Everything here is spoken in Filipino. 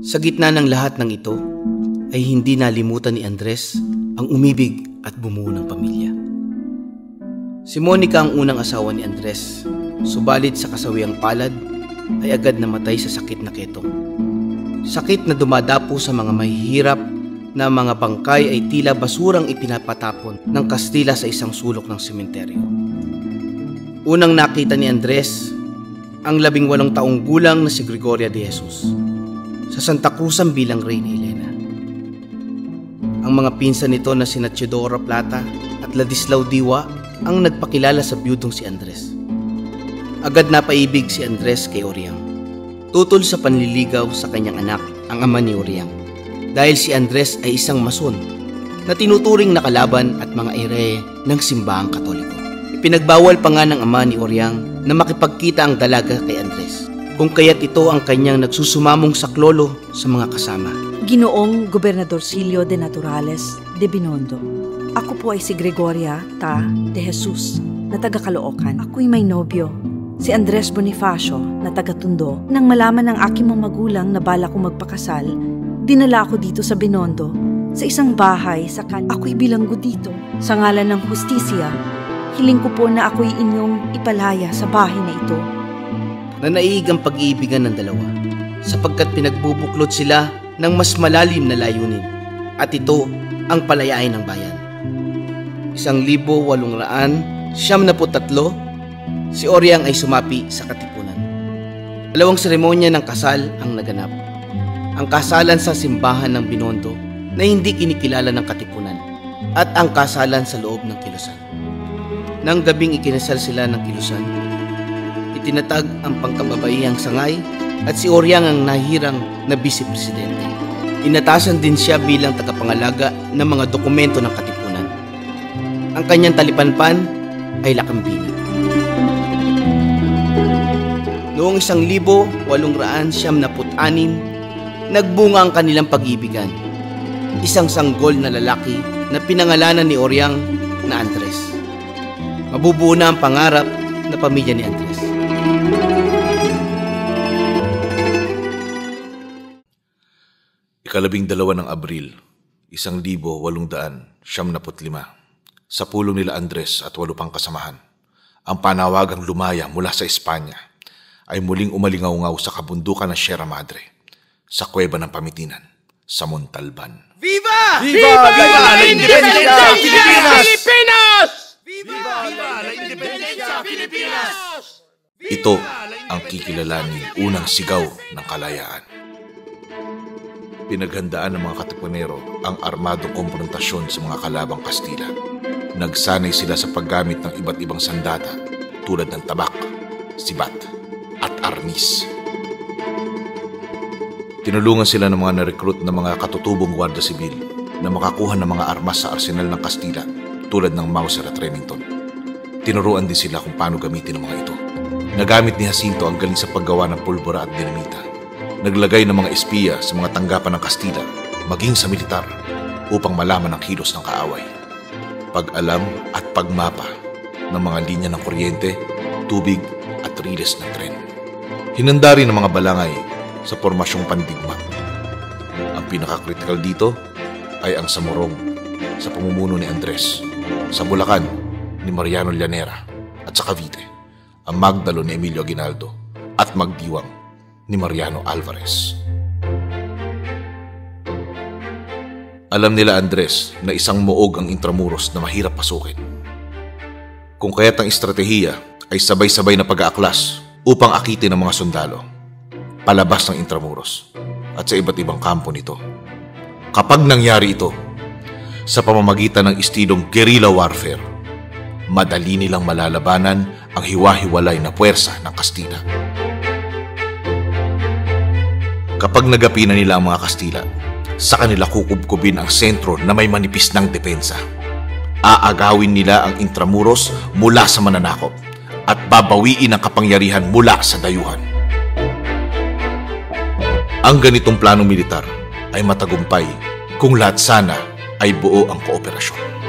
Sa gitna ng lahat ng ito, ay hindi nalimutan ni Andres ang umibig at bumuo ng pamilya. Si Monica ang unang asawa ni Andres, subalit sa kasawiang palad ay agad namatay sa sakit na ketong. Sakit na dumadapo sa mga mahihirap na mga bangkay ay tila basurang ipinapatapon ng Kastila sa isang sulok ng sementeryo. Unang nakita ni Andres ang 18 taong gulang na si Gregoria de Jesus sa Santa Cruzan bilang Reyna Elena. Ang mga pinsan nito na sina Teodoro Plata at Ladislao Diwa ang nagpakilala sa biyudong si Andres. Agad napaibig si Andres kay Oriang, tutol sa panliligaw sa kanyang anak, ang ama ni Oriang, dahil si Andres ay isang mason na tinuturing na kalaban at mga ere ng simbahang Katoliko. Ipinagbawal pa nga ng ama ni Oriang na makipagkita ang dalaga kay Andres, kung kaya't ito ang kanyang nagsusumamong saklolo sa mga kasama. Ginoong Gobernadorcillo de Naturales de Binondo. Ako po ay si Gregoria de Jesus na taga Caloocan. Ako'y may nobyo, si Andres Bonifacio na taga Tondo. Nang malaman ng aking mga magulang na bala kong magpakasal, dinala ako dito sa Binondo, sa isang bahay sa ako'y bilanggo dito. Sa ngalan ng hustisya, hiling ko po na ako'y inyong ipalaya sa bahay na ito. Nanaiig ang pag-iibigan ng dalawa sapagkat pinagbubuklod sila ng mas malalim na layunin, at ito ang palayain ng bayan. 1873, si Oriang ay sumapi sa Katipunan. 2 seremonya ng kasal ang naganap. Ang kasalan sa simbahan ng Binondo na hindi kinikilala ng Katipunan at ang kasalan sa loob ng kilusan. Nang gabing ikinasal sila ng kilusan, itinatag ang pangkababaihang sangay at si Oriang ang nahirang na vice-presidente. Inatasan din siya bilang tagapangalaga ng mga dokumento ng Katipunan. Ang kanyang talipanpan ay Lakambini. Noong 1876, nagbunga ang kanilang pag-ibigan. Isang sanggol na lalaki na pinangalanan ni Oriang na Andres. Mabubuo na ang pangarap na pamilya ni Andres. Ikalabing-dalawa ng Abril, 1875, sa pulong nila Andres at 8 pang kasamahan, ang panawagang lumaya mula sa Espanya ay muling umalingaw-ngaw sa kabundukan ng Sierra Madre, sa Kuweba ng Pamitinan, sa Montalban. Viva! Viva! Viva la Independencia Filipinas! Viva la Independencia Filipinas! Ito ang kikilalaning unang sigaw ng kalayaan. Pinaghandaan ng mga Katipunero ang armadong komprontasyon sa mga kalabang Kastila. Nagsanay sila sa paggamit ng iba't ibang sandata tulad ng tabak, sibat, at arnis. Tinulungan sila ng mga na-recruit na mga katutubong Guardia Civil na makakuha ng mga armas sa arsenal ng Kastila tulad ng Mauser at Remington. Tinuruan din sila kung paano gamitin ang mga ito. Nagamit ni Jacinto ang galing sa paggawa ng pulbura at dinamita. Naglagay ng mga espiya sa mga tanggapan ng Kastila, maging sa militar, upang malaman ang kilos ng kaaway. Pag-alam at pagmapa ng mga linya ng kuryente, tubig at riles ng tren. Hinanda rin ng mga balangay sa pormasyong pandigma. Ang pinaka-critical dito ay ang Samorong sa pamumuno ni Andres, sa Bulacan ni Mariano Llanera at sa Cavite, ang Magdalo ni Emilio Aguinaldo at Magdiwang ni Mariano Alvarez. Alam nila Andres na isang muog ang Intramuros na mahirap pasukin. Kung kaya't ang estratehiya ay sabay-sabay na pag-aaklas upang akitin ang mga sundalo palabas ng Intramuros at sa iba't ibang kampo nito. Kapag nangyari ito sa pamamagitan ng istilong guerrilla warfare, madali nilang malalabanan ang hiwa-hiwalay na puwersa ng Kastila. Kapag nagapi na nila ang mga Kastila, sa kanila kukubkubin ang sentro na may manipis ng depensa. Aagawin nila ang Intramuros mula sa mananakop at babawiin ang kapangyarihan mula sa dayuhan. Ang ganitong planong militar ay matagumpay kung lahat sana ay buo ang kooperasyon.